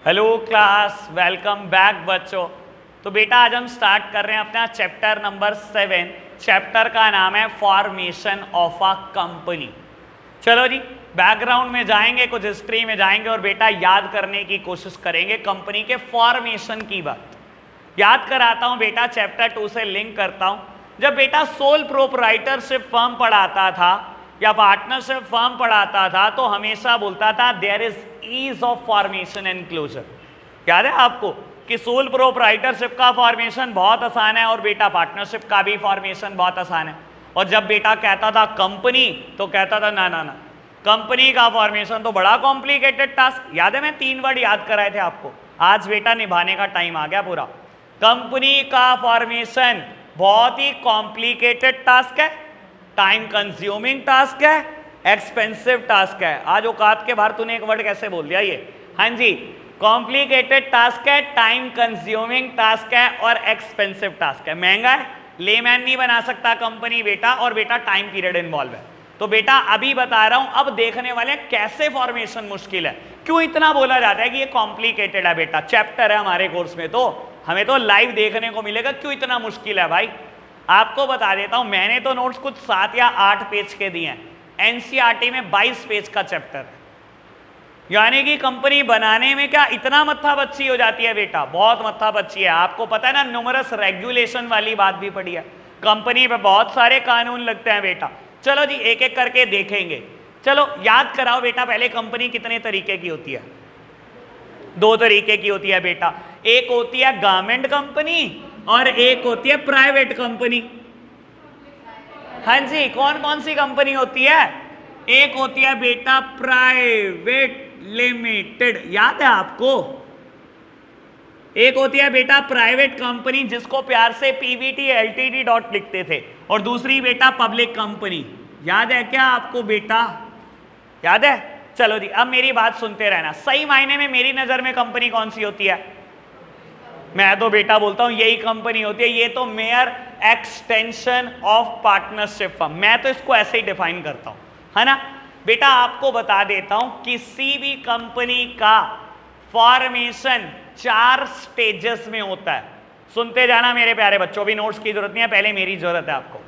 Hello class, welcome back बच्चों। तो बेटा आज हम स्टार्ट कर रहे हैं अपना चैप्टर नंबर 7। चैप्टर का नाम है फॉर्मेशन ऑफ अ कंपनी। चलो जी, बैकग्राउंड में जाएंगे, कुछ हिस्ट्री में जाएंगे और बेटा याद करने की कोशिश करेंगे कंपनी के फॉर्मेशन की बात। याद कराता हूं बेटा, चैप्टर 2 से लिंक करता हूं। जब बेटा सोल प्रोप्राइटरशिप फर्म पढ़ाता था या पार्टनरशिप फर्म पढ़ाता था तो हमेशा बोलता था there is ease of formation and closure. याद है आपको कि सोल प्रोप्राइटरशिप का फॉर्मेशन बहुत आसान है और बेटा पार्टनरशिप का भी फॉर्मेशन बहुत आसान है। और जब बेटा कहता था कंपनी तो कहता था ना ना ना, कंपनी का फॉर्मेशन तो बड़ा कॉम्प्लिकेटेड टास्क। याद है मैं 3 वर्ड याद कराए थे आपको, आज बेटा निभाने का टाइम आ गया पूरा। कंपनी का फॉर्मेशन बहुत ही कॉम्प्लिकेटेड टास्क है, टाइम कंज्यूमिंग टास्क है, एक्सपेंसिव टास्क है। आज औकात के बाहर तूने एक वर्ड कैसे बोल दिया ये? हाँ जी, कॉम्प्लिकेटेड टास्क है, टाइम कंज्यूमिंग टास्क है और एक्सपेंसिव टास्क है। महंगा है, लेमैन नहीं बना सकता कंपनी बेटा, और बेटा टाइम पीरियड इन्वॉल्व है। तो बेटा अभी बता रहा हूं, अब देखने वाले कैसे फॉर्मेशन मुश्किल है, क्यों इतना बोला जाता है कि ये कॉम्प्लिकेटेड है। बेटा चैप्टर है हमारे कोर्स में, तो हमें तो लाइव देखने को मिलेगा क्यों इतना मुश्किल है। भाई आपको बता देता हूं, मैंने तो नोट्स कुछ 7 या 8 पेज के दिए हैं। एनसीईआरटी में 22 पेज का चैप्टर है, यानी कि कंपनी बनाने में क्या इतना मत्था बच्ची हो जाती है बेटा, बहुत मत्था बच्ची है। आपको पता है ना, न्यूमरस रेगुलेशन वाली बात भी पड़ी है, कंपनी पे बहुत सारे कानून लगते हैं बेटा। चलो जी एक एक करके देखेंगे। चलो याद कराओ बेटा, पहले कंपनी कितने तरीके की होती है? 2 तरीके की होती है बेटा। एक होती है गवर्नमेंट कंपनी और एक होती है प्राइवेट कंपनी। हाँ जी, कौन कौन सी कंपनी होती है? एक होती है बेटा प्राइवेट लिमिटेड, याद है आपको? एक होती है बेटा प्राइवेट कंपनी, जिसको प्यार से पीवीटी एलटीडी डॉट लिखते थे, और दूसरी बेटा पब्लिक कंपनी। याद है क्या आपको बेटा? याद है? चलो जी अब मेरी बात सुनते रहना। सही मायने में मेरी नजर में कंपनी कौन सी होती है? मैं तो बेटा बोलता हूं यही कंपनी होती है, ये तो mayor extension of partnership firm, मैं तो इसको ऐसे ही डिफाइन करता हूं, है ना बेटा। आपको बता देता हूं, किसी भी कंपनी का फॉर्मेशन 4 स्टेजेस में होता है। सुनते जाना मेरे प्यारे बच्चों, भी नोट्स की जरूरत नहीं है, पहले मेरी जरूरत है आपको।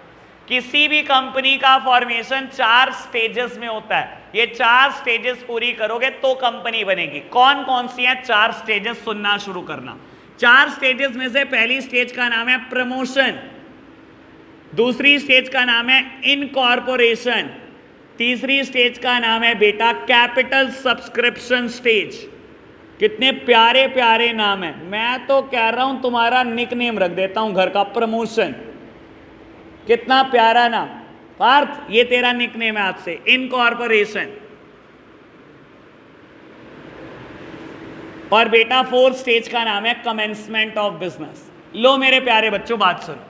किसी भी कंपनी का फॉर्मेशन 4 स्टेजेस में होता है। ये 4 स्टेजेस पूरी करोगे तो कंपनी बनेगी। कौन कौन सी हैं 4 स्टेजेस? सुनना शुरू करना। 4 स्टेजेस में से पहली स्टेज का नाम है प्रमोशन, दूसरी स्टेज का नाम है इनकॉर्पोरेशन, तीसरी स्टेज का नाम है बेटा कैपिटल सब्सक्रिप्शन स्टेज। कितने प्यारे प्यारे नाम है, मैं तो कह रहा हूं तुम्हारा निकनेम रख देता हूं घर का, प्रमोशन। कितना प्यारा नाम पार्थ, ये तेरा निकनेम है आज से, इनकॉर्पोरेशन। और बेटा 4th स्टेज का नाम है कमेंसमेंट ऑफ बिजनेस। लो मेरे प्यारे बच्चों बात सुनो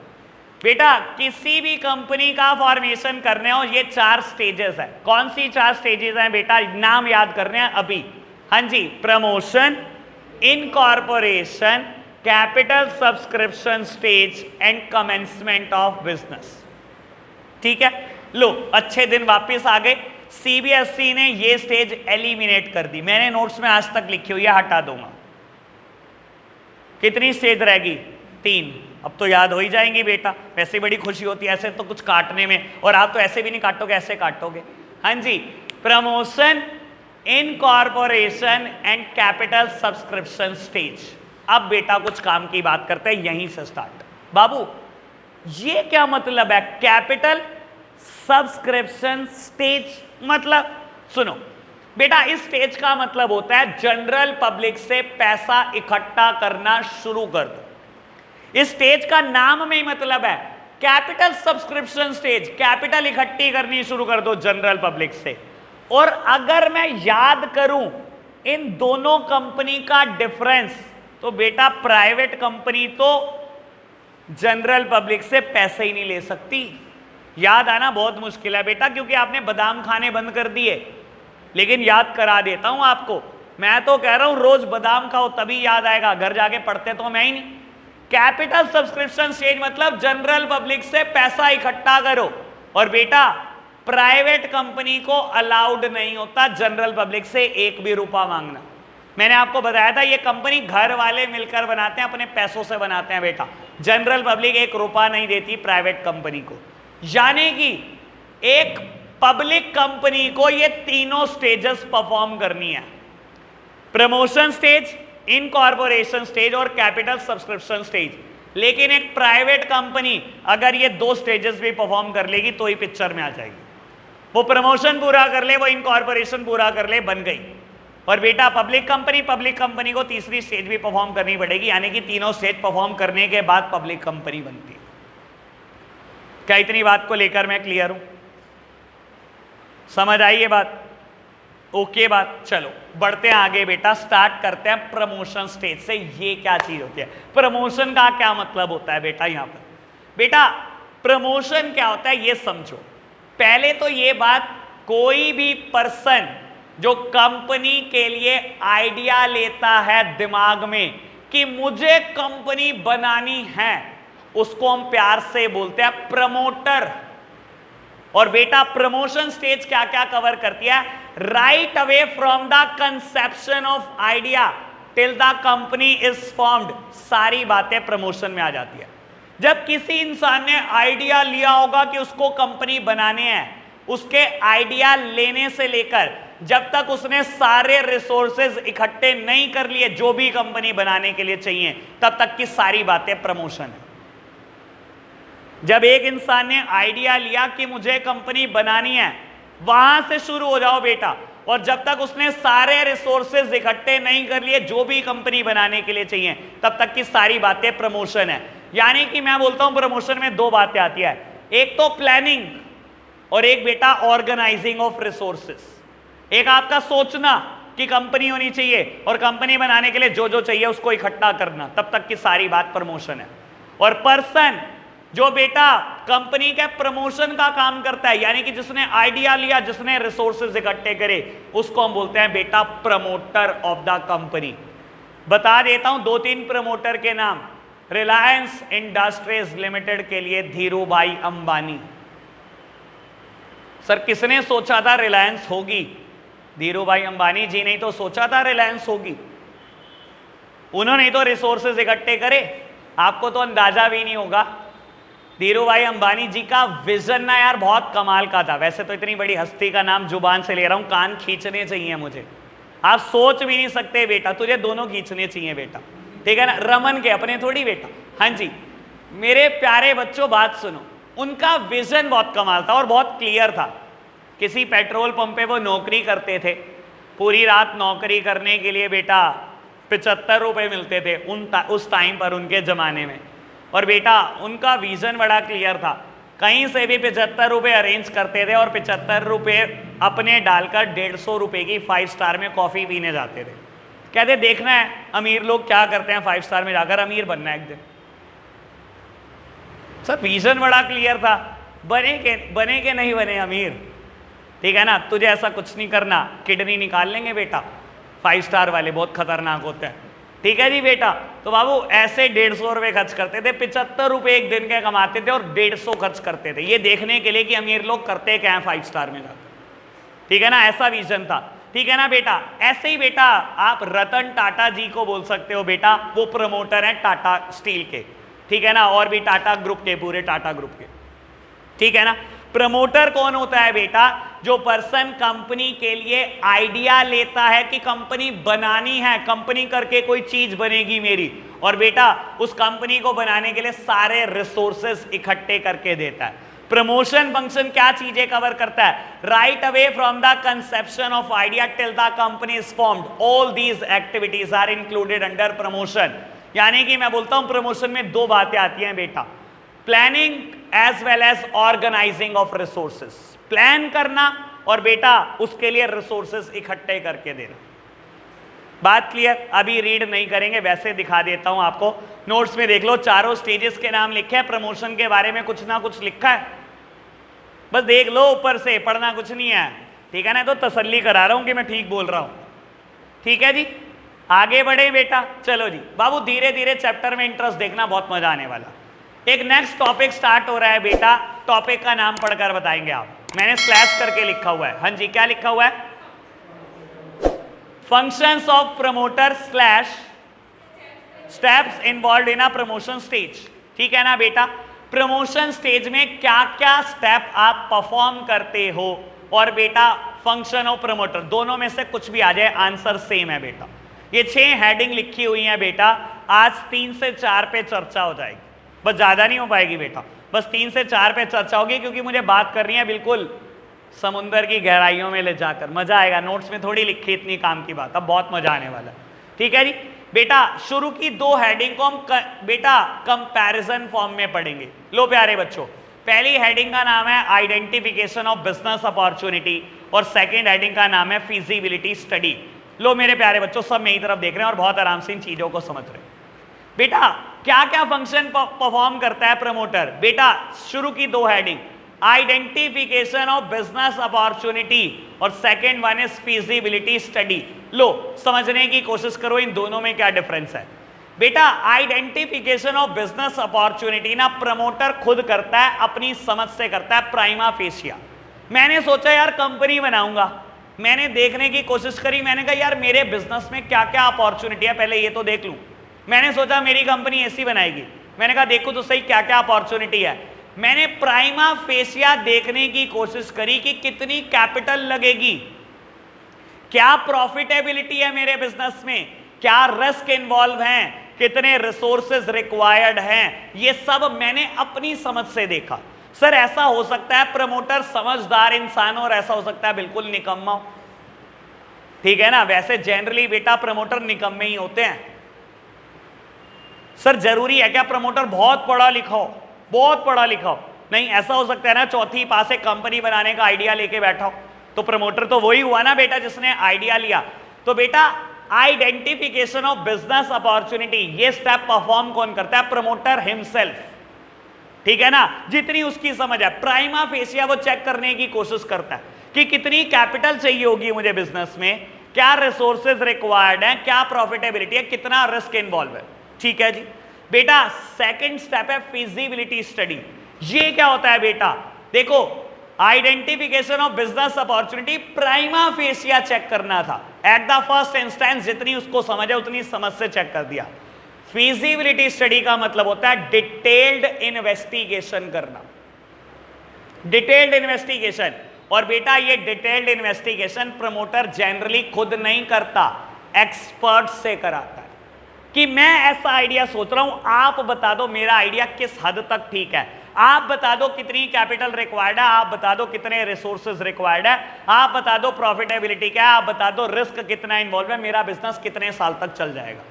बेटा, किसी भी कंपनी का फॉर्मेशन करने हो ये 4 स्टेजेस है। कौन सी 4 स्टेजेस हैं बेटा? नाम याद करने हैं अभी। हाँ जी, promotion, incorporation, capital subscription stage and commencement of business. ठीक है, लो अच्छे दिन वापस आ गए। सीबीएसई ने ये स्टेज एलिमिनेट कर दी, मैंने नोट्स में आज तक लिखी हुई है, हटा दूंगा। कितनी स्टेज रहेगी? 3। अब तो याद हो ही जाएंगी बेटा, वैसे बड़ी खुशी होती है ऐसे तो कुछ काटने में, और आप तो ऐसे भी नहीं काटोगे, ऐसे काटोगे। हाँ जी, promotion, incorporation and capital subscription stage. अब बेटा कुछ काम की बात करते हैं, यहीं से स्टार्ट। बाबू ये क्या मतलब है कैपिटल सब्सक्रिप्शन स्टेज? मतलब सुनो बेटा, इस स्टेज का मतलब होता है जनरल पब्लिक से पैसा इकट्ठा करना शुरू कर दो। इस स्टेज का नाम में ही मतलब है कैपिटल सब्सक्रिप्शन स्टेज, कैपिटल इकट्ठी करनी शुरू कर दो जनरल पब्लिक से। और अगर मैं याद करूं इन दोनों कंपनी का डिफरेंस, तो बेटा प्राइवेट कंपनी तो जनरल पब्लिक से पैसे ही नहीं ले सकती। याद आना बहुत मुश्किल है बेटा, क्योंकि आपने बादाम खाने बंद कर दिए। लेकिन याद करा देता हूं आपको, मैं तो कह रहा हूं रोज बादाम खाओ तभी याद आएगा, घर जाके पढ़ते तो मैं ही नहीं। कैपिटल सब्सक्रिप्शन स्टेज मतलब जनरल पब्लिक से पैसा इकट्ठा करो, और बेटा प्राइवेट कंपनी को अलाउड नहीं होता जनरल पब्लिक से 1 भी रुपया मांगना। मैंने आपको बताया था ये कंपनी घर वाले मिलकर बनाते हैं, अपने पैसों से बनाते हैं बेटा। जनरल पब्लिक 1 रुपया नहीं देती प्राइवेट कंपनी को। यानी कि एक पब्लिक कंपनी को ये तीनों स्टेजेस परफॉर्म करनी है, प्रमोशन स्टेज, इनकॉर्पोरेशन स्टेज और कैपिटल सब्सक्रिप्शन स्टेज। लेकिन एक प्राइवेट कंपनी अगर ये 2 स्टेजेस भी परफॉर्म कर लेगी तो ही पिक्चर में आ जाएगी। वो प्रमोशन पूरा कर ले, वो इनकॉर्पोरेशन पूरा कर ले, बन गई। और बेटा पब्लिक कंपनी को तीसरी स्टेज भी परफॉर्म करनी पड़ेगी, यानी कि तीनों स्टेज परफॉर्म करने के बाद पब्लिक कंपनी बनती है। क्या इतनी बात को लेकर मैं क्लियर हूं? समझ आई ये बात? ओके बात। चलो बढ़ते हैं आगे बेटा, स्टार्ट करते हैं प्रमोशन स्टेज से। ये क्या चीज होती है, प्रमोशन का क्या मतलब होता है बेटा? यहां पर बेटा प्रमोशन क्या होता है ये समझो। पहले तो ये बात, कोई भी पर्सन जो कंपनी के लिए आइडिया लेता है दिमाग में कि मुझे कंपनी बनानी है, उसको हम प्यार से बोलते हैं प्रमोटर। और बेटा प्रमोशन स्टेज क्या क्या कवर करती है? Right away from the conception of idea till the company is formed, सारी बातें प्रमोशन में आ जाती है। जब किसी इंसान ने आइडिया लिया होगा कि उसको कंपनी बनाने हैं, उसके आइडिया लेने से लेकर जब तक उसने सारे रिसोर्सेज इकट्ठे नहीं कर लिए जो भी कंपनी बनाने के लिए चाहिए, तब तक की सारी बातें प्रमोशन है। जब एक इंसान ने आइडिया लिया कि मुझे कंपनी बनानी है, वहां से शुरू हो जाओ बेटा। और जब तक उसने सारे रिसोर्सेज इकट्ठे नहीं कर लिए जो भी कंपनी बनाने के लिए चाहिए, तब तक की सारी बातें प्रमोशन है। यानी कि मैं बोलता हूं प्रमोशन में 2 बातें आती है, एक तो प्लानिंग और एक बेटा ऑर्गेनाइजिंग ऑफ रिसोर्सेज। एक आपका सोचना कि कंपनी होनी चाहिए और कंपनी बनाने के लिए जो जो चाहिए उसको इकट्ठा करना, तब तक की सारी बात प्रमोशन है। और पर्सन जो बेटा कंपनी के प्रमोशन का काम करता है, यानी कि जिसने आइडिया लिया, जिसने रिसोर्सेज इकट्ठे करे, उसको हम बोलते हैं बेटा प्रमोटर ऑफ द कंपनी। बता देता हूं 2-3 प्रमोटर के नाम। रिलायंस इंडस्ट्रीज लिमिटेड के लिए धीरूभाई अंबानी। सर किसने सोचा था रिलायंस होगी? धीरूभाई अंबानी जी ने तो सोचा था रिलायंस होगी। उन्होंने तो रिसोर्सेज इकट्ठे करे, आपको तो अंदाजा भी नहीं होगा। धीरूभाई अंबानी जी का विजन ना यार बहुत कमाल का था। वैसे तो इतनी बड़ी हस्ती का नाम जुबान से ले रहा हूं, कान खींचने चाहिए मुझे। आप सोच भी नहीं सकते बेटा, तुझे दोनों खींचने चाहिए बेटा, ठीक है ना? रमन के अपने थोड़ी बेटा। हाँ जी मेरे प्यारे बच्चों बात सुनो, उनका विजन बहुत कमाल था और बहुत क्लियर था। किसी पेट्रोल पंप पे वो नौकरी करते थे, पूरी रात नौकरी करने के लिए बेटा 75 रुपये मिलते थे उस टाइम पर, उनके ज़माने में। और बेटा उनका विज़न बड़ा क्लियर था, कहीं से भी 75 रुपये अरेंज करते थे और 75 रुपये अपने डालकर 150 रुपये की 5 स्टार में कॉफ़ी पीने जाते थे। कहते देखना है अमीर लोग क्या करते हैं, 5 स्टार में जाकर अमीर बनना है एक दिन। सर विज़न बड़ा क्लियर था, बने के नहीं बने अमीर, ठीक है ना? तुझे ऐसा कुछ नहीं करना, किडनी निकाल लेंगे बेटा, 5 स्टार वाले बहुत खतरनाक होते हैं, ठीक है जी बेटा। तो बाबू ऐसे 150 रुपये खर्च करते थे, 75 रुपये एक दिन के कमाते थे और 150 खर्च करते थे, ये देखने के लिए कि अमीर लोग करते क्या हैं 5 स्टार में जाकर, ठीक है ना? ऐसा विजन था, ठीक है ना बेटा? ऐसे ही बेटा आप रतन टाटा जी को बोल सकते हो बेटा, वो प्रमोटर हैं टाटा स्टील के, ठीक है ना? और भी टाटा ग्रुप के, पूरे टाटा ग्रुप के, ठीक है ना? प्रमोटर कौन होता है बेटा? जो पर्सन कंपनी के लिए आइडिया लेता है कि कंपनी बनानी है, कंपनी करके कोई चीज बनेगी मेरी, और बेटा उस कंपनी को बनाने के लिए सारे रिसोर्सेज इकट्ठे करके देता है। प्रमोशन फंक्शन क्या चीजें कवर करता है? Right away from the conception of idea till the company is formed, all these activities are included under promotion. यानी कि मैं बोलता हूं प्रमोशन में 2 बातें आती हैं बेटा, planning as well as organizing of resources. Plan करना और बेटा उसके लिए रिसोर्सेज इकट्ठे करके देना। बात क्लियर? अभी रीड नहीं करेंगे, वैसे दिखा देता हूं आपको, नोट्स में देख लो, चारों स्टेजेस के नाम लिखे हैं, प्रमोशन के बारे में कुछ ना कुछ लिखा है, बस देख लो ऊपर से, पढ़ना कुछ नहीं है, ठीक है ना? तो तसल्ली करा रहा हूं कि मैं ठीक बोल रहा हूं, ठीक है जी? आगे बढ़े बेटा, चलो जी बाबू धीरे धीरे चैप्टर में इंटरेस्ट देखना, बहुत मजा आने वाला। एक नेक्स्ट टॉपिक स्टार्ट हो रहा है बेटा, टॉपिक का नाम पढ़कर बताएंगे आप, मैंने स्लैश करके लिखा हुआ है। हाँ जी क्या लिखा हुआ है? Functions of promoter slash steps involve in a promotion stage. ठीक है ना बेटा, प्रमोशन स्टेज में क्या क्या स्टेप आप परफॉर्म करते हो, और बेटा फंक्शन ऑफ प्रमोटर, दोनों में से कुछ भी आ जाए आंसर सेम है बेटा। ये 6 हेडिंग लिखी हुई है बेटा, आज 3 से 4 पे चर्चा हो जाएगी, बस ज्यादा नहीं हो पाएगी बेटा, बस 3 से 4 पे चर्चा होगी, क्योंकि मुझे बात करनी है बिल्कुल समुंदर की गहराइयों में ले जाकर, मजा आएगा। नोट्स में थोड़ी लिखी इतनी काम की बात, अब बहुत मजा आने वाला है। ठीक है जी बेटा, शुरू की 2 हेडिंग को हम बेटा कंपैरिजन फॉर्म में पढ़ेंगे। लो प्यारे बच्चों, पहली हेडिंग का नाम है आइडेंटिफिकेशन ऑफ बिजनेस अपॉर्चुनिटी, और सेकंड हेडिंग का नाम है फिजिबिलिटी स्टडी। लो मेरे प्यारे बच्चों, सब मेरी तरफ देख रहे हैं और बहुत आराम से इन चीजों को समझ रहे हैं। बेटा क्या क्या फंक्शन परफॉर्म करता है प्रमोटर? बेटा शुरू की 2 heading, identification of business opportunity और second one is feasibility study. लो समझने की कोशिश करो इन दोनों में क्या डिफरेंस है। बेटा आइडेंटिफिकेशन ऑफ बिजनेस अपॉर्चुनिटी ना प्रमोटर खुद करता है, अपनी समझ से करता है, प्राइमा फेसिया। मैंने सोचा यार कंपनी बनाऊंगा, मैंने देखने की कोशिश करी, मैंने कहा यार मेरे बिजनेस में क्या क्या अपॉर्चुनिटी है पहले ये तो देख लूं। मैंने सोचा मेरी कंपनी ऐसी बनाएगी, मैंने कहा देखो तो सही क्या क्या अपॉर्चुनिटी है। मैंने प्राइमा फेसिया देखने की कोशिश करी कि कितनी कैपिटल लगेगी, क्या प्रॉफिटेबिलिटी है मेरे बिजनेस में, क्या रिस्क इन्वॉल्व हैं, कितने रिसोर्सेज रिक्वायर्ड हैं, ये सब मैंने अपनी समझ से देखा। सर ऐसा हो सकता है प्रमोटर समझदार इंसान हो और ऐसा हो सकता है बिल्कुल निकम्मा हो। ठीक है ना, वैसे जनरली बेटा प्रमोटर निकम्मे ही होते हैं। सर जरूरी है क्या प्रमोटर बहुत पढ़ा लिखा हो, बहुत पढ़ा लिखा हो? नहीं, ऐसा हो सकता है ना 4वीं पास एक कंपनी बनाने का आइडिया लेके बैठा हो, तो प्रमोटर तो वही हुआ ना बेटा जिसने आइडिया लिया। तो बेटा आइडेंटिफिकेशन ऑफ बिजनेस अपॉर्चुनिटी ये स्टेप परफॉर्म कौन करता है? Promoter himself. ठीक है ना, जितनी उसकी समझ है प्राइमा फेसिया वो चेक करने की कोशिश करता है कि कितनी कैपिटल चाहिए होगी मुझे बिजनेस में, क्या रिसोर्सेज रिक्वायर्ड है, क्या प्रॉफिटेबिलिटी है, कितना रिस्क इन्वॉल्व है। ठीक है जी बेटा, सेकंड स्टेप है फिजिबिलिटी स्टडी। ये क्या होता है बेटा? देखो identification of business opportunity prima facie check करना था, एट द फर्स्ट इंस्टेंस जितनी उसको समझ है उतनी समझ से चेक कर दिया। फिजिबिलिटी स्टडी का मतलब होता है डिटेल्ड इन्वेस्टिगेशन करना, डिटेल्ड इन्वेस्टिगेशन। और बेटा ये डिटेल्ड इन्वेस्टिगेशन प्रमोटर जनरली खुद नहीं करता, एक्सपर्ट से कराता है कि मैं ऐसा आइडिया सोच रहा हूं, आप बता दो मेरा आइडिया किस हद तक ठीक है, आप बता दो कितनी कैपिटल रिक्वायर्ड है, आप बता दो कितने रिसोर्सेज रिक्वायर्ड है, आप बता दो प्रॉफिटेबिलिटी क्या है, आप बता दो रिस्क कितना इन्वॉल्व है, मेरा बिजनेस कितने साल तक चल जाएगा।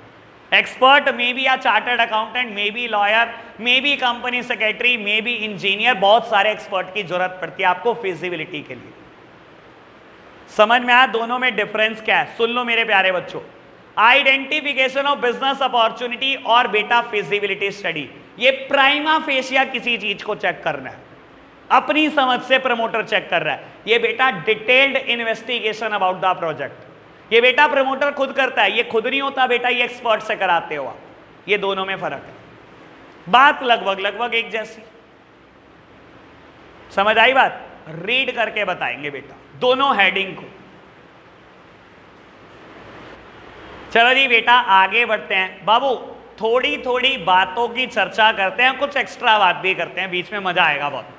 एक्सपर्ट मे बी या chartered accountant, may be lawyer, may be company secretary, may be engineer, बहुत सारे एक्सपर्ट की जरूरत पड़ती है आपको फिजिबिलिटी के लिए। समझ में आया दोनों में डिफरेंस क्या है? सुन लो मेरे प्यारे बच्चों, आइडेंटिफिकेशन ऑफ बिजनेस अपॉर्चुनिटी और बेटा फिजिबिलिटी स्टडी, ये प्राइमा फेसिया किसी चीज को चेक करना है, अपनी समझ से प्रमोटर चेक कर रहा है। ये बेटा detailed investigation about the project, ये बेटा प्रमोटर खुद करता है, ये खुद नहीं होता बेटा, ये एक्सपर्ट से कराते हो आप। ये दोनों में फर्क है, बात लगभग एक जैसी। समझ आई बात? रीड करके बताएंगे बेटा दोनों हेडिंग को। चलो जी बेटा आगे बढ़ते हैं। बाबू थोड़ी थोड़ी बातों की चर्चा करते हैं, कुछ एक्स्ट्रा बात भी करते हैं, बीच में मजा आएगा बहुत।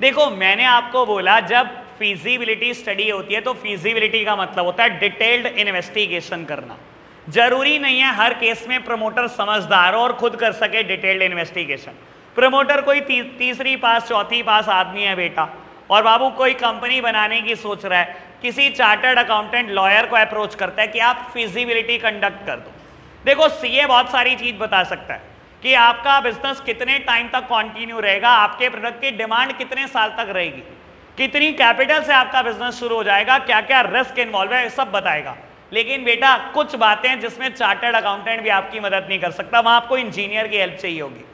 देखो मैंने आपको बोला जब फिजिबिलिटी स्टडी होती है तो फिजिबिलिटी का मतलब होता है डिटेल्ड इन्वेस्टिगेशन करना। जरूरी नहीं है हर केस में प्रमोटर समझदार हो और खुद कर सके डिटेल्ड इन्वेस्टिगेशन। प्रमोटर कोई 3री पास 4थी पास आदमी है बेटा, और बाबू कोई कंपनी बनाने की सोच रहा है, किसी चार्टर्ड अकाउंटेंट लॉयर को अप्रोच करता है कि आप फिजिबिलिटी कंडक्ट कर दो। देखो सीए बहुत सारी चीज बता सकता है कि आपका बिजनेस कितने टाइम तक कंटिन्यू रहेगा, आपके प्रोडक्ट की डिमांड कितने साल तक रहेगी, कितनी कैपिटल से आपका बिजनेस शुरू हो जाएगा, क्या क्या रिस्क इन्वॉल्व है, सब बताएगा। लेकिन बेटा कुछ बातें जिसमें चार्टर्ड अकाउंटेंट भी आपकी मदद नहीं कर सकता, वहां आपको इंजीनियर की हेल्प चाहिए होगी।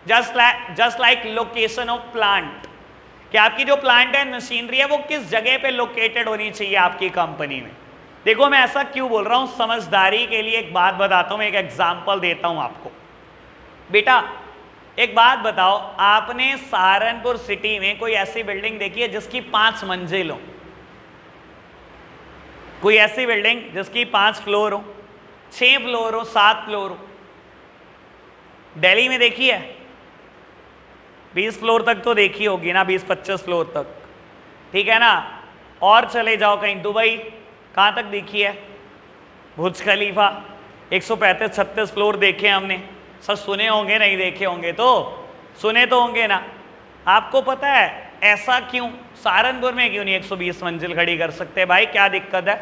Just like location of plant, कि आपकी जो प्लांट है मशीनरी है वो किस जगह पे लोकेटेड होनी चाहिए आपकी कंपनी में। देखो मैं ऐसा क्यों बोल रहा हूं, समझदारी के लिए एक बात बताता हूं, मैं एक एग्जांपल देता हूं आपको। बेटा एक बात बताओ, आपने सहारनपुर सिटी में कोई ऐसी बिल्डिंग देखी है जिसकी 5 मंजिल हो? कोई ऐसी बिल्डिंग जिसकी 5 फ्लोर हो, 6 फ्लोर हो, 7 फ्लोर हो। दिल्ली में देखी है? 20 फ्लोर तक तो देखी होगी ना, 20-25 फ्लोर तक, ठीक है ना। और चले जाओ कहीं, दुबई, कहाँ तक देखी है? बुर्ज खलीफा 135-36 फ्लोर देखे हमने। सर सुने होंगे, नहीं देखे होंगे तो सुने तो होंगे ना। आपको पता है ऐसा क्यों? सहारनपुर में क्यों नहीं 120 मंजिल खड़ी कर सकते भाई? क्या दिक्कत है?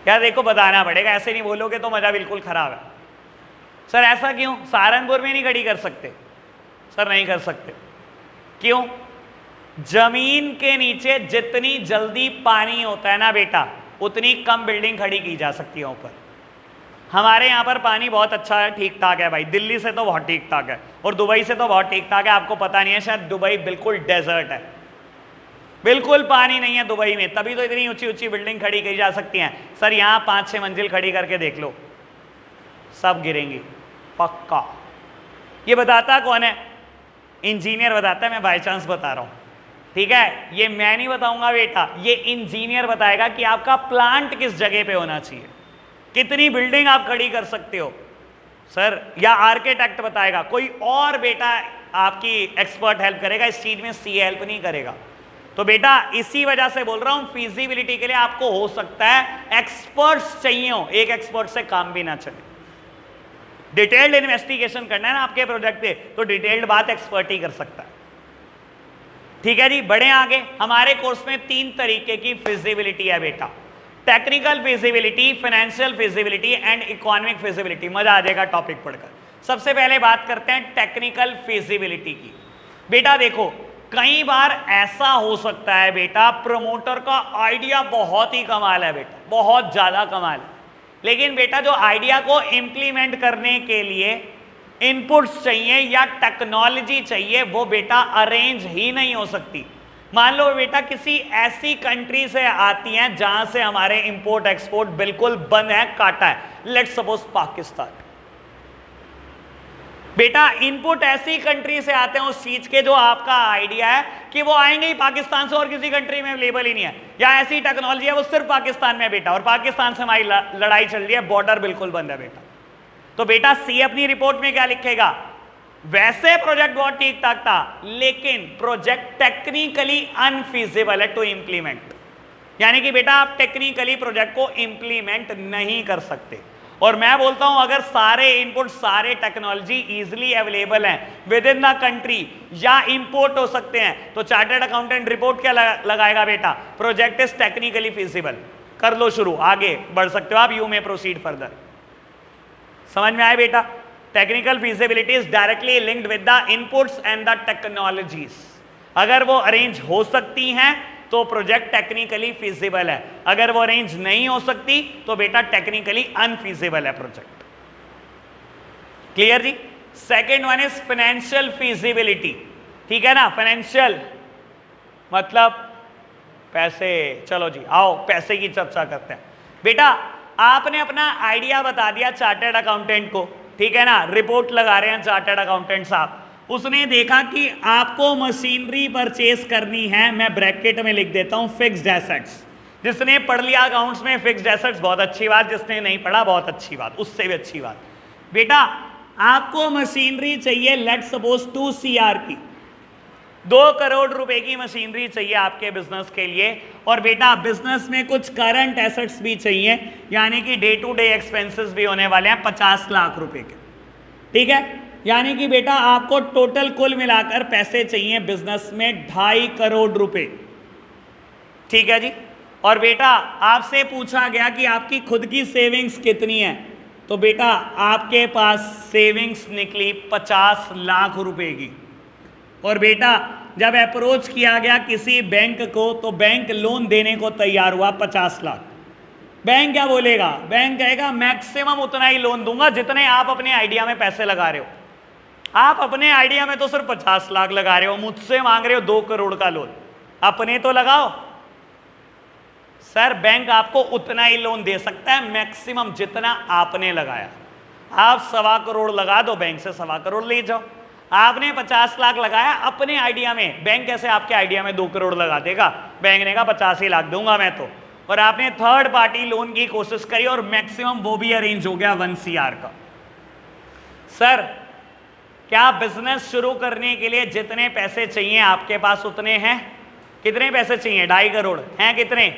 क्या देखो बताना पड़ेगा, ऐसे नहीं बोलोगे तो मजा बिल्कुल खराब है। सर ऐसा क्यों सहारनपुर में नहीं खड़ी कर सकते? सर नहीं कर सकते। क्यों? जमीन के नीचे जितनी जल्दी पानी होता है ना बेटा, उतनी कम बिल्डिंग खड़ी की जा सकती है ऊपर। हमारे यहाँ पर पानी बहुत अच्छा है, ठीक ठाक है भाई। दिल्ली से तो बहुत ठीक ठाक है और दुबई से तो बहुत ठीक ठाक है। आपको पता नहीं है शायद, दुबई बिल्कुल डेजर्ट है, बिल्कुल पानी नहीं है दुबई में, तभी तो इतनी ऊंची ऊंची बिल्डिंग खड़ी की जा सकती हैं। सर यहाँ 5-6 मंजिल खड़ी करके देख लो, सब गिरेंगी पक्का। ये बताता कौन है? इंजीनियर बताता है, मैं बाई चांस बता रहा हूँ, ठीक है। ये मैं नहीं बताऊंगा बेटा, ये इंजीनियर बताएगा कि आपका प्लांट किस जगह पे होना चाहिए, कितनी बिल्डिंग आप खड़ी कर सकते हो सर, या आर्किटेक्ट बताएगा। कोई और बेटा आपकी एक्सपर्ट हेल्प करेगा इस चीज में, सी हेल्प नहीं करेगा। तो बेटा इसी वजह से बोल रहा हूं, फिजिबिलिटी के लिए आपको हो सकता है एक्सपर्ट्स चाहिए हो, एक एक्सपर्ट से काम भी ना चले। डिटेल्ड इन्वेस्टिगेशन करना है ना आपके प्रोजेक्ट पे, तो डिटेल्ड बात एक्सपर्ट ही कर सकता है, ठीक है जी। बढ़े आगे। हमारे कोर्स में 3 तरीके की फिजिबिलिटी है बेटा, technical feasibility, financial feasibility and economic feasibility. मजा आ जाएगा टॉपिक पढ़कर। सबसे पहले बात करते हैं टेक्निकल फिजिबिलिटी की। बेटा देखो, कई बार ऐसा हो सकता है बेटा, प्रमोटर का आइडिया बहुत ही कमाल है बेटा, बहुत ज्यादा कमाल है, लेकिन बेटा जो आइडिया को इंप्लीमेंट करने के लिए इनपुट्स चाहिए या टेक्नोलॉजी चाहिए, वो बेटा अरेंज ही नहीं हो सकती। मान लो बेटा किसी ऐसी कंट्री से आती हैं जहां से हमारे इंपोर्ट एक्सपोर्ट बिल्कुल बंद है, काटा है, लेट्स सपोज पाकिस्तान। बेटा इनपुट ऐसी कंट्री से आते हैं उस चीज के जो आपका आइडिया है कि वो आएंगे ही पाकिस्तान से और किसी कंट्री में अवेलेबल ही नहीं है, या ऐसी टेक्नोलॉजी है वो सिर्फ पाकिस्तान में बेटा, और पाकिस्तान से हमारी लड़ाई चल रही है, बॉर्डर बिल्कुल बंद है बेटा। तो बेटा सी अपनी रिपोर्ट में क्या लिखेगा? वैसे प्रोजेक्ट बहुत ठीक ठाक था, लेकिन प्रोजेक्ट टेक्निकली अनफीजिबल है टू इंप्लीमेंट। यानी कि बेटा आप टेक्निकली प्रोजेक्ट को इंप्लीमेंट नहीं कर सकते। और मैं बोलता हूं अगर सारे इनपुट, सारे टेक्नोलॉजी इजीली अवेलेबल हैं विद इन द कंट्री या इंपोर्ट हो सकते हैं, तो चार्टर्ड अकाउंटेंट रिपोर्ट क्या लगाएगा बेटा? Project is technically feasible. कर लो शुरू, आगे बढ़ सकते हो आप, यू में प्रोसीड फर्दर। समझ में आए बेटा? Technical feasibility is directly linked with the inputs and the technologies. अगर वो अरेंज हो सकती हैं तो प्रोजेक्ट टेक्निकली फिजिबल है, अगर वो अरेंज नहीं हो सकती तो बेटा टेक्निकली अनफिजिबल है प्रोजेक्ट। क्लियर जी? Second one is financial feasibility, ठीक है ना। फाइनेंशियल मतलब पैसे। चलो जी आओ पैसे की चर्चा करते हैं। बेटा आपने अपना आइडिया बता दिया चार्टर्ड अकाउंटेंट को, ठीक है ना, रिपोर्ट लगा रहे हैं चार्टर्ड अकाउंटेंट साहब। उसने देखा कि आपको मशीनरी परचेस करनी है, मैं ब्रैकेट में लिख देता हूं फिक्स्ड एसेट्स। जिसने पढ़ लिया अकाउंट्स में फिक्स्ड एसेट्स बहुत अच्छी बात, जिसने नहीं पढ़ा बहुत अच्छी बात, उससे भी अच्छी बात। बेटा आपको मशीनरी चाहिए, लेट सपोज 2 CR की, 2 करोड़ रुपए की मशीनरी चाहिए आपके बिजनेस के लिए। और बेटा बिजनेस में कुछ करंट एसेट्स भी चाहिए, यानी कि डे टू डे एक्सपेंसेस भी होने वाले हैं 50 लाख रुपए के, ठीक है। यानी कि बेटा आपको टोटल कुल मिलाकर पैसे चाहिए बिजनेस में 2.5 करोड़ रुपए, ठीक है जी। और बेटा आपसे पूछा गया कि आपकी खुद की सेविंग्स कितनी है, तो बेटा आपके पास सेविंग्स निकली 50 लाख रुपए की। और बेटा जब अप्रोच किया गया किसी बैंक को, तो बैंक लोन देने को तैयार हुआ 50 लाख। बैंक क्या बोलेगा? बैंक कहेगा मैक्सिमम उतना ही लोन दूंगा जितने आप अपने आइडिया में पैसे लगा रहे हो। आप अपने आइडिया में तो सिर्फ 50 लाख लगा रहे हो, मुझसे मांग रहे हो 2 करोड़ का लोन, अपने तो लगाओ। सर बैंक आपको उतना ही लोन दे सकता है मैक्सिमम जितना आपने लगाया। आप 1.25 करोड़ लगा दो, बैंक से 1.25 करोड़ ले जाओ। आपने 50 लाख लगाया अपने आइडिया में, बैंक कैसे आपके आइडिया में 2 करोड़ लगा देगा? बैंक ने कहा 50 ही लाख दूंगा मैं तो, और आपने थर्ड पार्टी लोन की कोशिश करी और मैक्सिमम वो भी अरेंज हो गया 1 CR का। सर क्या बिजनेस शुरू करने के लिए जितने पैसे चाहिए आपके पास उतने हैं? कितने पैसे चाहिए? 2.5 करोड़ हैं? कितने?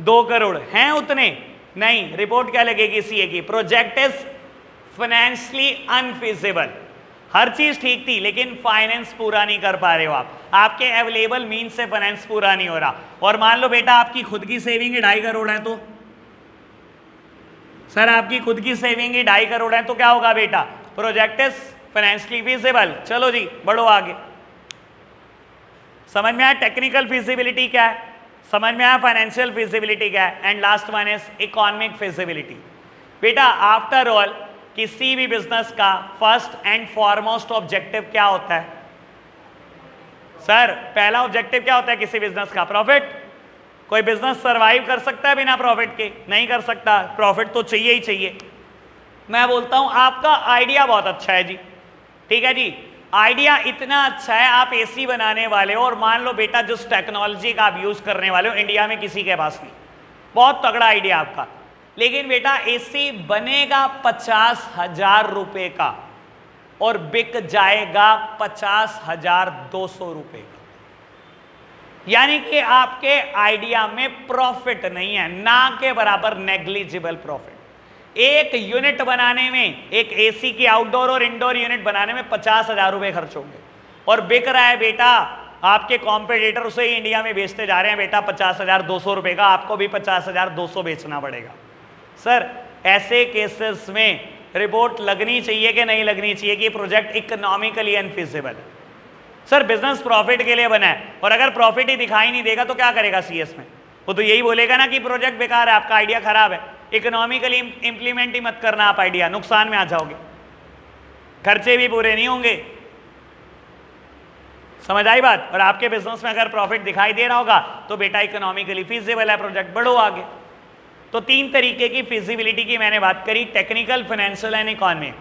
2 करोड़ हैं? उतने नहीं। रिपोर्ट क्या लगेगी सीए की? Project is financially unfeasible. हर चीज ठीक थी लेकिन फाइनेंस पूरा नहीं कर पा रहे हो आप, आपके अवेलेबल मीन से फाइनेंस पूरा नहीं हो रहा। और मान लो बेटा आपकी खुद की सेविंग ही 2.5 करोड़ है, तो सर आपकी खुद की सेविंग ही 2.5 करोड़ है, तो क्या होगा बेटा? Project is financially feasible. चलो जी बढ़ो आगे। समझ में आया टेक्निकल फिजिबिलिटी क्या है, समझ में आया फाइनेंशियल फिजिबिलिटी क्या है, and last one is economic feasibility. बेटा आफ्टर ऑल किसी भी बिजनेस का फर्स्ट एंड फॉरमोस्ट ऑब्जेक्टिव क्या होता है? सर पहला ऑब्जेक्टिव क्या होता है किसी बिजनेस का? प्रॉफिट। कोई बिजनेस सरवाइव कर सकता है बिना प्रॉफिट के? नहीं कर सकता, प्रॉफिट तो चाहिए ही चाहिए। मैं बोलता हूं आपका आइडिया बहुत अच्छा है जी, ठीक है जी, आइडिया इतना अच्छा है, आप एसी बनाने वाले हो और मान लो बेटा जिस टेक्नोलॉजी का आप यूज करने वाले हो इंडिया में किसी के पास नहीं, बहुत तगड़ा आइडिया आपका, लेकिन बेटा एसी बनेगा 50,000 रुपए का और बिक जाएगा 50,200 रुपए का। यानी कि आपके आइडिया में प्रॉफिट नहीं है, ना के बराबर नेग्लिजिबल प्रॉफिट। एक यूनिट बनाने में, एक एसी की आउटडोर और इंडोर यूनिट बनाने में 50,000 रुपए खर्च होंगे और बिक रहा है बेटा, आपके कॉम्पिटिटर उसे ही इंडिया में बेचते जा रहे हैं बेटा 50,200 रुपए का, आपको भी 50,200 बेचना पड़ेगा। सर ऐसे केसेस में रिपोर्ट लगनी चाहिए कि नहीं लगनी चाहिए कि प्रोजेक्ट इकोनॉमिकली अनफीजिबल है? सर बिजनेस प्रॉफिट के लिए बना है और अगर प्रॉफिट ही दिखाई नहीं देगा तो क्या करेगा सीएस में? वो तो यही बोलेगा ना कि प्रोजेक्ट बेकार है, आपका आइडिया खराब है, इकोनॉमिकली इंप्लीमेंट ही मत करना आप आइडिया, नुकसान में आ जाओगे, खर्चे भी पूरे नहीं होंगे। समझ आई बात? और आपके बिजनेस में अगर प्रॉफिट दिखाई दे रहा होगा तो बेटा इकोनॉमिकली फीजिबल है प्रोजेक्ट, बढ़ो आगे। तो 3 तरीके की फिजिबिलिटी की मैंने बात करी, technical, financial and economic.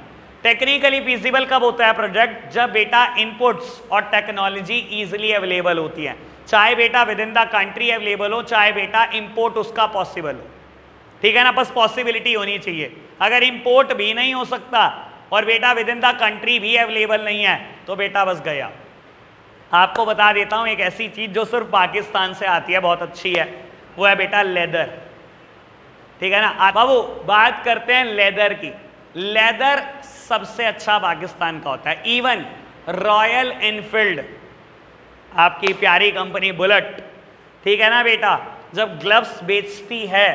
Technically feasible कब होता है प्रोजेक्ट? जब बेटा इनपुट्स और टेक्नोलॉजी इजीली अवेलेबल होती है, चाहे बेटा with in the country available हो, चाहे बेटा इंपोर्ट उसका पॉसिबल हो, ठीक है ना, बस पॉसिबिलिटी होनी चाहिए। अगर इंपोर्ट भी नहीं हो सकता और बेटा विद इन द कंट्री भी अवेलेबल नहीं है तो बेटा बस गया। आपको बता देता हूं एक ऐसी चीज जो सिर्फ पाकिस्तान से आती है, बहुत अच्छी है, वो है बेटा लेदर, ठीक है ना। बाबू बात करते हैं लेदर की। लेदर सबसे अच्छा पाकिस्तान का होता है, इवन रॉयल एनफील्ड आपकी प्यारी कंपनी बुलेट, ठीक है ना बेटा, जब ग्लव्स बेचती है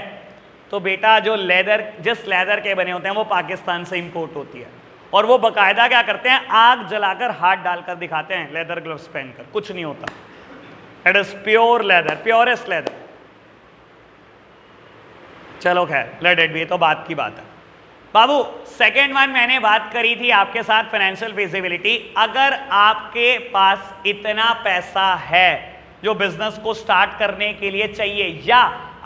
तो बेटा जो लेदर, जिस लेदर के बने होते हैं वो पाकिस्तान से इंपोर्ट होती है और वो बकायदा क्या करते हैं, आग जलाकर हाथ डालकर दिखाते हैं लेदर ग्लव्स पहनकर, कुछ नहीं होता। It is pure leather, purest leather. चलो खैर लेट इट बी, तो बात की बात है। बाबू सेकेंड वन मैंने बात करी थी आपके साथ फाइनेंशियल फिजिबिलिटी। अगर आपके पास इतना पैसा है जो बिजनेस को स्टार्ट करने के लिए चाहिए, या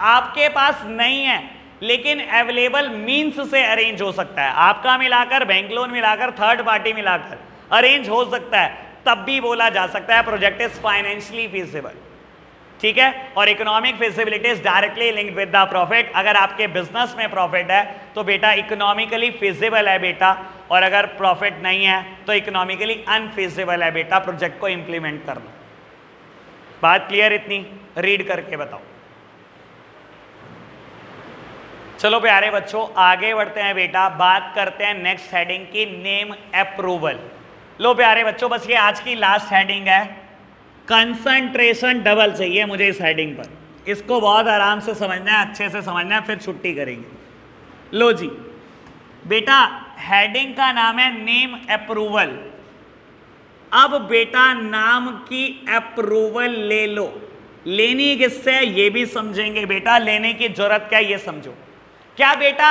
आपके पास नहीं है लेकिन अवेलेबल मींस से अरेंज हो सकता है, आपका मिलाकर, बैंक लोन मिलाकर, थर्ड पार्टी मिलाकर अरेंज हो सकता है, तब भी बोला जा सकता है प्रोजेक्ट इज फाइनेंशियली फीजिबल, ठीक है। और economic feasibility is directly linked with the profit. अगर आपके बिजनेस में प्रॉफिट है तो बेटा इकोनॉमिकली फिजिबल है बेटा, और अगर प्रॉफिट नहीं है तो इकोनॉमिकली अनफिजिबल है बेटा प्रोजेक्ट को इंप्लीमेंट करना। बात क्लियर इतनी? रीड करके बताओ। चलो प्यारे बच्चों आगे बढ़ते हैं बेटा, बात करते हैं नेक्स्ट हेडिंग की, नेम अप्रूवल। लो प्यारे बच्चों बस ये आज की लास्ट हेडिंग है, कंसंट्रेशन डबल चाहिए मुझे इस हेडिंग पर, इसको बहुत आराम से समझना है, अच्छे से समझना है, फिर छुट्टी करेंगे। लो जी बेटा हेडिंग का नाम है नेम अप्रूवल। अब बेटा नाम की अप्रूवल ले लो, लेनी किससे ये भी समझेंगे बेटा, लेने की जरूरत क्या ये समझो। क्या बेटा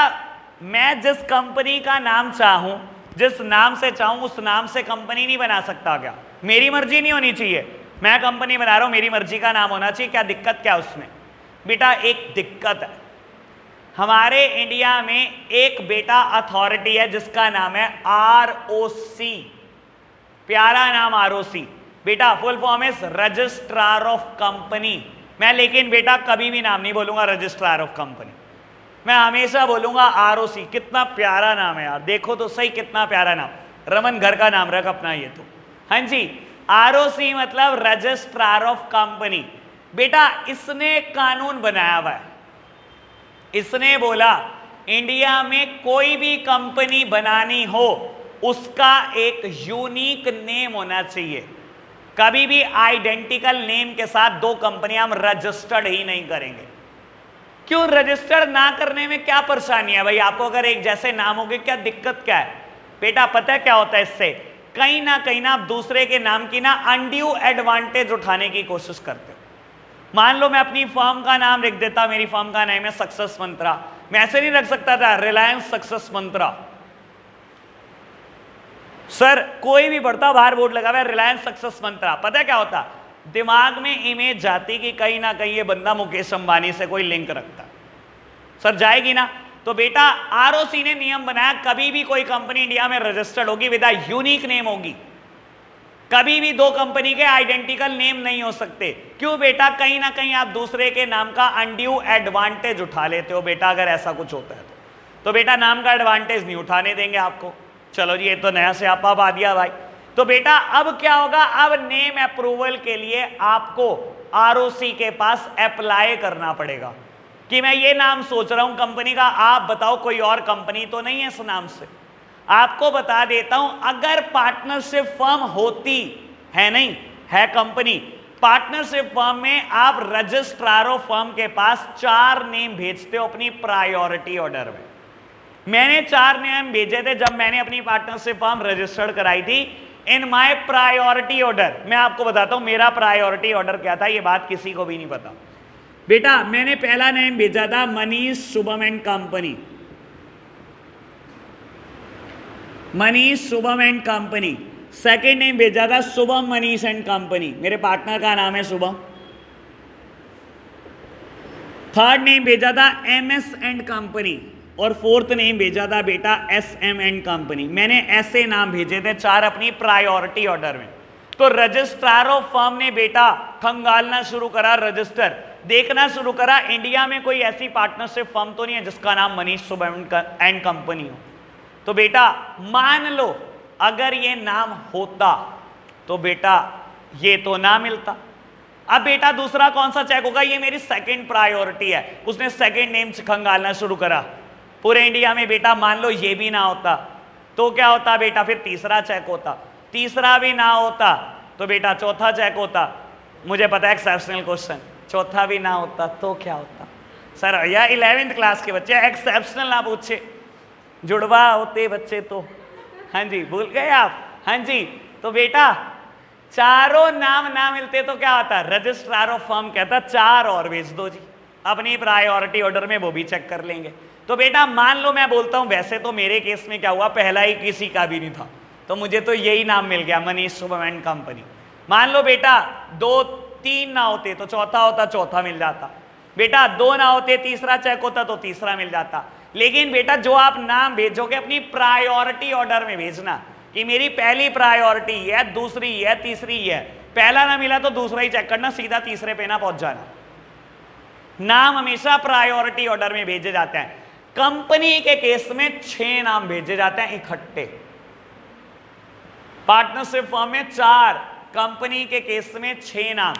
मैं जिस कंपनी का नाम चाहूं, जिस नाम से चाहूं उस नाम से कंपनी नहीं बना सकता क्या? मेरी मर्जी नहीं होनी चाहिए, मैं कंपनी बना रहा हूं, मेरी मर्जी का नाम होना चाहिए, क्या दिक्कत क्या उसमें? बेटा एक दिक्कत है, हमारे इंडिया में एक बेटा अथॉरिटी है जिसका नाम है ROC, प्यारा नाम ROC बेटा, full form is registrar of company. मैं लेकिन बेटा कभी भी नाम नहीं बोलूंगा रजिस्ट्रार ऑफ कंपनी, मैं हमेशा बोलूंगा आरओसी। कितना प्यारा नाम है यार, देखो तो सही कितना प्यारा नाम, रमन घर का नाम रख अपना ये तो। हाँ जी, आरओसी मतलब रजिस्ट्रार ऑफ कंपनी। बेटा इसने कानून बनाया हुआ है, इसने बोला इंडिया में कोई भी कंपनी बनानी हो उसका एक यूनिक नेम होना चाहिए। कभी भी आइडेंटिकल नेम के साथ दो कंपनियां हम रजिस्टर्ड ही नहीं करेंगे। क्यों रजिस्टर्ड ना करने में क्या परेशानी है भाई? आपको अगर एक जैसे नाम होंगे क्या दिक्कत क्या है? बेटा पता है क्या होता है इससे, कहीं ना आप दूसरे के नाम की ना अनड्यू एडवांटेज उठाने की कोशिश करते हो। मान लो मैं अपनी फर्म का नाम लिख देता, मेरी फर्म का नाम है सक्सेस मंत्रा, मैं ऐसे नहीं रख सकता था रिलायंस सक्सेस मंत्रा। सर कोई भी बढ़ता बाहर बोर्ड लगा हुआ है रिलायंस सक्सेस मंत्रा, पता है क्या होता, दिमाग में इमेज जाती कि कहीं ना कहीं ये बंदा मुकेश अंबानी से कोई लिंक रखता। सर जाएगी ना? तो बेटा आरओसी ने नियम बनाया कभी भी कोई कंपनी इंडिया में रजिस्टर्ड होगी विद यूनिक नेम होगी, कभी भी दो कंपनी के आइडेंटिकल नेम नहीं हो सकते। क्यों बेटा? कहीं ना कहीं आप दूसरे के नाम का अनड्यू एडवांटेज उठा लेते हो बेटा, अगर ऐसा कुछ होता है तो बेटा नाम का एडवांटेज नहीं उठाने देंगे आपको। चलो जी, ये तो नया से आप आ दिया भाई। तो बेटा अब क्या होगा, अब नेम अप्रूवल के लिए आपको आरओसी के पास अप्लाई करना पड़ेगा कि मैं ये नाम सोच रहा हूं कंपनी का, आप बताओ कोई और कंपनी तो नहीं है इस नाम से। आपको बता देता हूं, अगर पार्टनरशिप फर्म होती है, नहीं है कंपनी, पार्टनरशिप फर्म में आप रजिस्ट्रार ऑफ फर्म के पास 4 नेम भेजते हो अपनी प्रायोरिटी ऑर्डर में। मैंने 4 नेम भेजे थे जब मैंने अपनी पार्टनरशिप फर्म रजिस्टर्ड कराई थी इन माय प्रायोरिटी ऑर्डर। मैं आपको बताता हूं मेरा प्रायोरिटी ऑर्डर क्या था, ये बात किसी को भी नहीं पता। बेटा मैंने पहला नेम भेजा था Manish Shubham and company, Manish Shubham and company. Second name भेजा था शुभम मनीष एंड कंपनी, मेरे पार्टनर का नाम है शुभम। थर्ड नेम भेजा था एमएस एंड कंपनी, और फोर्थ नेम भेजा था बेटा एसएम एंड कंपनी। मैंने ऐसे नाम भेजे थे 4 अपनी प्रायोरिटी ऑर्डर में। तो रजिस्ट्रार ऑफ फर्म ने बेटा खंगालना शुरू करा, रजिस्टर देखना शुरू करा, इंडिया में कोई ऐसी पार्टनरशिप फर्म तो नहीं है जिसका नाम मनीष शुभम एंड कंपनी हो। तो बेटा मान लो अगर ये नाम होता तो बेटा ये तो ना मिलता। अब बेटा दूसरा कौन सा चेक होगा, ये मेरी सेकंड प्रायोरिटी है, उसने सेकंड नेम खंगालना शुरू करा पूरे इंडिया में। बेटा मान लो ये भी ना होता तो क्या होता बेटा, फिर तीसरा चेक होता, तीसरा भी ना होता तो बेटा चौथा चेक होता। मुझे पता है एक्सेप्शनल क्वेश्चन, चौथा भी ना होता तो क्या होता? सर या 11th क्लास के बच्चे एक्सेप्शनल ना पूछे, जुड़वा होते बच्चे तो। हाँ जी भूल गए आप? हाँ जी, तो बेटा चारों नाम ना मिलते तो क्या होता, रजिस्ट्रार ऑफ फर्म कहता 4 और भेज दो जी, अपनी प्रायोरिटी ऑर्डर में वो भी चेक कर लेंगे। तो बेटा मान लो मैं बोलता हूं वैसे तो मेरे केस में क्या हुआ, पहला ही किसी का भी नहीं था तो मुझे तो यही नाम मिल गया मनीष शुभम एंड कंपनी। मान लो बेटा 2 3 ना होते तो चौथा होता, चौथा मिल जाता। बेटा 2 ना होते तीसरा चेक होता तो तीसरा मिल जाता। लेकिन बेटा जो आप नाम भेजोगे अपनी प्रायोरिटी ऑर्डर में भेजना कि मेरी पहली प्रायोरिटी है, दूसरी है, तीसरी है। पहला ना मिला तो दूसरा ही चेक करना, सीधा तीसरे पे ना पहुंच जाना। नाम हमेशा प्रायोरिटी ऑर्डर में भेजे जाते हैं। कंपनी के केस में 6 नाम भेजे जाते हैं इकट्ठे, पार्टनरशिप फर्म में 4, कंपनी के केस में 6 नाम।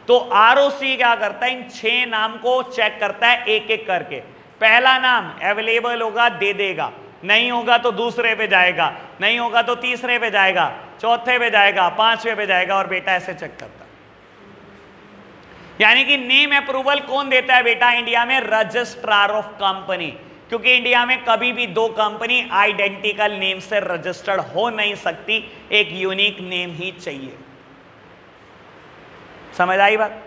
तो आरओसी क्या करता है, इन 6 नाम को चेक करता है एक एक करके। पहला नाम अवेलेबल होगा दे देगा, नहीं होगा तो दूसरे पे जाएगा, नहीं होगा तो तीसरे पे जाएगा, चौथे पे जाएगा, 5वें पे जाएगा, और बेटा ऐसे चेक करता है। यानी कि नेम अप्रूवल कौन देता है बेटा इंडिया में, रजिस्ट्रार ऑफ कंपनी। क्योंकि इंडिया में कभी भी 2 कंपनी आइडेंटिकल नेम से रजिस्टर्ड हो नहीं सकती, एक यूनिक नेम ही चाहिए। समझ आई बात?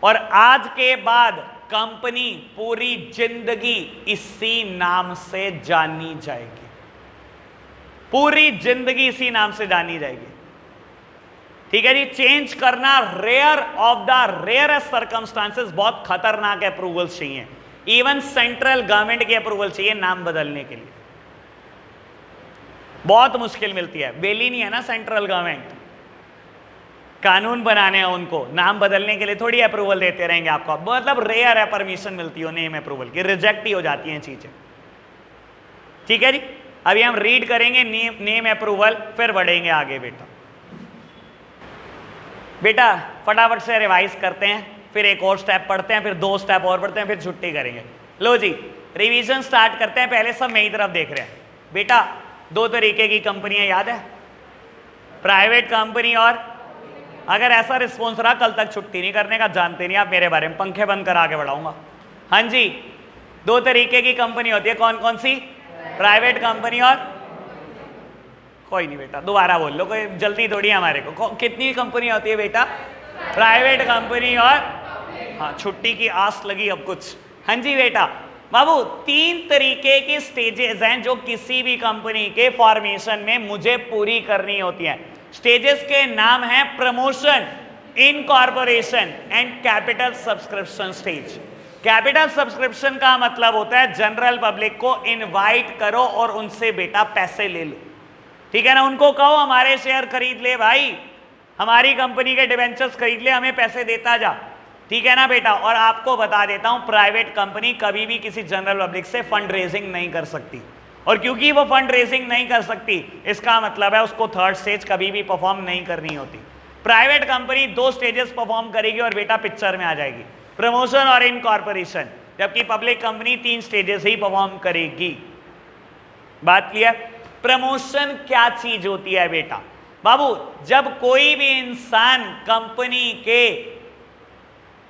और आज के बाद कंपनी पूरी जिंदगी इसी नाम से जानी जाएगी, पूरी जिंदगी इसी नाम से जानी जाएगी। ठीक है जी, चेंज करना rare of the rarest circumstances, बहुत खतरनाक अप्रूवल चाहिए। इवन सेंट्रल गवर्नमेंट की अप्रूवल चाहिए नाम बदलने के लिए, बहुत मुश्किल मिलती है। बेली नहीं है ना सेंट्रल गवर्नमेंट, कानून बनाने हैं उनको, नाम बदलने के लिए थोड़ी अप्रूवल देते रहेंगे आपको, मतलब रेयर है परमिशन मिलती हो नेम अप्रूवल की, रिजेक्ट ही हो जाती हैं चीजें। ठीक है जी, अभी हम रीड करेंगे नेम अप्रूवल, फिर बढ़ेंगे आगे बेटा। बेटा फटाफट से रिवाइज करते हैं, फिर एक और स्टेप पढ़ते हैं, फिर 2 स्टेप और पढ़ते हैं, फिर छुट्टी करेंगे। लो जी रिवीजन स्टार्ट करते हैं। पहले सब मेरी तरफ देख रहे हैं बेटा। 2 तरीके की कंपनियां याद है, प्राइवेट कंपनी और, अगर ऐसा रिस्पॉन्स रहा कल तक छुट्टी नहीं करने का, जानते नहीं आप मेरे बारे में, पंखे बंद कर आगे बढ़ाऊंगा। हाँ जी, 2 तरीके की कंपनी होती है, कौन कौन सी? प्राइवेट कंपनी और, कोई नहीं बेटा दोबारा बोल लो, कोई जल्दी थोड़ी है हमारे को। कितनी कंपनी होती है बेटा? प्राइवेट कंपनी और, हाँ छुट्टी की आस लगी अब कुछ। हाँ जी बेटा बाबू, 3 तरीके की स्टेजेस हैं जो किसी भी कंपनी के फॉर्मेशन में मुझे पूरी करनी होती हैं। स्टेजेस के नाम हैं promotion, incorporation and capital subscription stage. Capital subscription का मतलब होता है जनरल पब्लिक को इनवाइट करो और उनसे बेटा पैसे ले लो। ठीक है ना, उनको कहो हमारे शेयर खरीद ले भाई, हमारी कंपनी के डिवेंचर्स खरीद ले, हमें पैसे देता जा। ठीक है ना बेटा। और आपको बता देता हूं प्राइवेट कंपनी कभी भी किसी जनरल पब्लिक से फंड रेजिंग नहीं कर सकती, और क्योंकि वो फंड रेजिंग नहीं कर सकती इसका मतलब है उसको 3rd स्टेज कभी भी परफॉर्म नहीं करनी होती। प्राइवेट कंपनी 2 स्टेजेस परफॉर्म करेगी और बेटा पिक्चर में आ जाएगी, प्रमोशन और इनकॉर्पोरेशन, जबकि पब्लिक कंपनी 3 स्टेजेस ही परफॉर्म करेगी। बात क्लियर? प्रमोशन क्या चीज होती है बेटा? बाबू जब कोई भी इंसान कंपनी के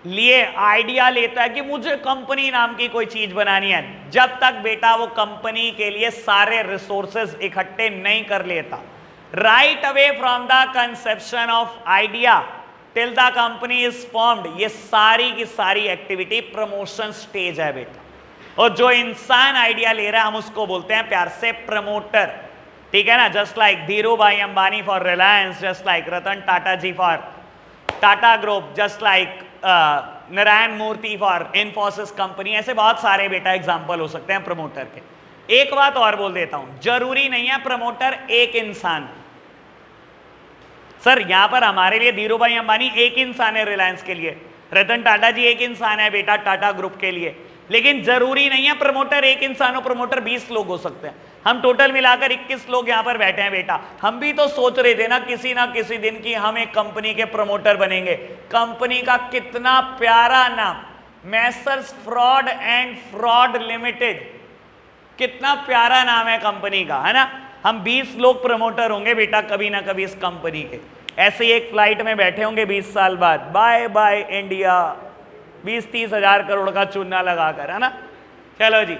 लिए आइडिया लेता है कि मुझे कंपनी नाम की कोई चीज बनानी है, जब तक बेटा वो कंपनी के लिए सारे रिसोर्सेज इकट्ठे नहीं कर लेता, right away from the conception of idea till the company is formed, ये सारी की सारी एक्टिविटी प्रमोशन स्टेज है बेटा। और जो इंसान आइडिया ले रहा है हम उसको बोलते हैं प्यार से प्रमोटर। ठीक है ना, just like Dhiru Bhai Ambani for Reliance, just like Ratan Tata ji for Tata group, just like Narayan Murthy for Infosys company, ऐसे बहुत सारे बेटा एग्जांपल हो सकते हैं प्रमोटर के। एक बात और बोल देता हूं, जरूरी नहीं है प्रमोटर एक इंसान। सर यहां पर हमारे लिए धीरू भाई अंबानी एक इंसान है रिलायंस के लिए, रतन टाटा जी एक इंसान है बेटा टाटा ग्रुप के लिए, लेकिन जरूरी नहीं है प्रमोटर एक इंसान हो, प्रमोटर 20 लोग हो सकते हैं। हम टोटल मिलाकर 21 लोग यहां पर बैठे हैं बेटा। हम भी तो सोच रहे थे ना किसी दिन की हम एक कंपनी के प्रमोटर बनेंगे। कंपनी का कितना प्यारा नाम, Messrs fraud and fraud limited, कितना प्यारा नाम है कंपनी का, है ना। हम 20 लोग प्रमोटर होंगे बेटा कभी ना कभी इस कंपनी के। ऐसे ही एक फ्लाइट में बैठे होंगे 20 साल बाद, बाय बाय इंडिया, 20-30 हजार करोड़ का चूना लगाकर, है ना। चलो जी,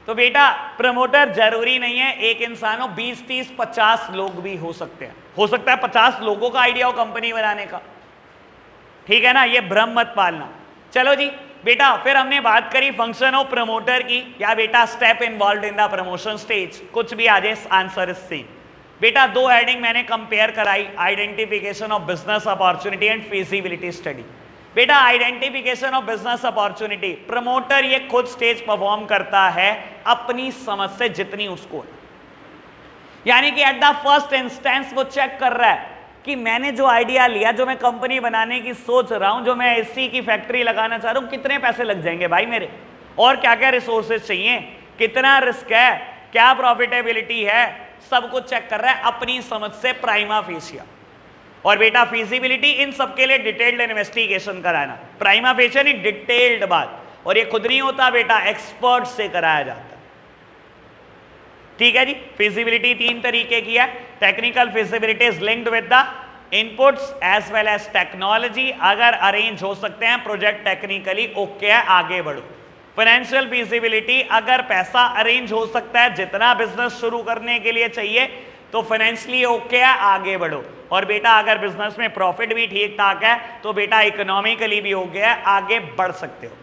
तो बेटा प्रमोटर जरूरी नहीं है एक इंसान हो, 20-30-50 लोग भी हो सकते हैं। हो सकता है 50 लोगों का आइडिया हो कंपनी बनाने का। ठीक है ना, ये भ्रम मत पालना। चलो जी बेटा, फिर हमने बात करी फंक्शन ऑफ प्रमोटर की, या बेटा step involve in the promotion stage, कुछ भी आ जाए आंसर इज सेम। बेटा 2 हेडिंग मैंने कंपेयर कराई, identification of business opportunity and feasibility study. बेटा identification of business opportunity, promoter ये खुद स्टेज परफॉर्म करता है अपनी समझ से जितनी उसको, यानी कि एट द फर्स्ट इंस्टेंस वो चेक कर रहा है कि मैंने जो आइडिया लिया, जो मैं कंपनी बनाने की सोच रहा हूं, जो मैं एसी की फैक्ट्री लगाना चाह रहा हूं, कितने पैसे लग जाएंगे भाई मेरे, और क्या क्या रिसोर्सेज चाहिए, कितना रिस्क है, क्या प्रॉफिटेबिलिटी है, सब कुछ चेक कर रहा है अपनी समझ से प्राइमा फेशिया। और बेटा फिजिबिलिटी, इन सबके लिए डिटेल्ड इन्वेस्टिगेशन कराना, प्राइमा फेशिया नहीं डिटेल्ड बात, और ये खुद नहीं होता बेटा, एक्सपर्ट से कराया जाता है। ठीक है जी। फिजिबिलिटी 3 तरीके की है, technical feasibility is linked with the inputs as well as technology, अगर अरेंज हो सकते हैं प्रोजेक्ट टेक्निकली ओके है आगे बढ़ो। फाइनेंशियल फिजिबिलिटी, अगर पैसा अरेंज हो सकता है जितना बिजनेस शुरू करने के लिए चाहिए तो फाइनेंशियली ओके है आगे बढ़ो। और बेटा अगर बिजनेस में प्रॉफिट भी ठीक ठाक है तो बेटा इकोनॉमिकली भी हो गया है, आगे बढ़ सकते हो।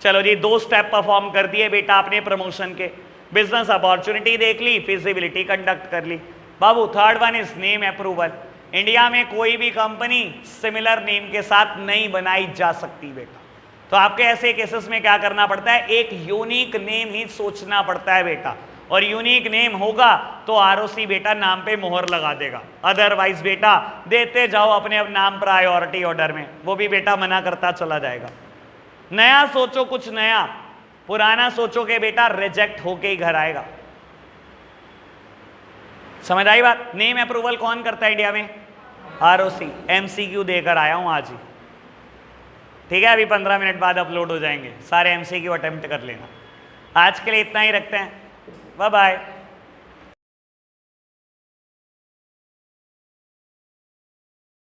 चलो जी, 2 स्टेप परफॉर्म कर दिए बेटा आपने प्रमोशन के, बिजनेस अपॉर्चुनिटी देख ली, फिजिबिलिटी कंडक्ट कर ली। बाबू 3rd one is name approval. India में कोई भी कंपनी सिमिलर नेम के साथ नहीं बनाई जा सकती बेटा, तो आपके ऐसे केसेस में क्या करना पड़ता है, एक यूनिक नेम ही सोचना पड़ता है बेटा, और यूनिक नेम होगा तो आरओसी बेटा नाम पे मोहर लगा देगा, अदरवाइज बेटा देते जाओ अपने अब नाम प्रायोरिटी ऑर्डर में, वो भी बेटा मना करता चला जाएगा। नया सोचो कुछ नया, पुराना सोचोगे बेटा रिजेक्ट होके ही घर आएगा। समझ आई बात? नेम अप्रूवल कौन करता है इंडिया में? आरओसी। एमसीक्यू देकर आया हूं आज ही, ठीक है? अभी 15 मिनट बाद अपलोड हो जाएंगे, सारे एमसीक्यू अटेम्प्ट कर लेना। आज के लिए इतना ही रखते हैं, बाय बाय।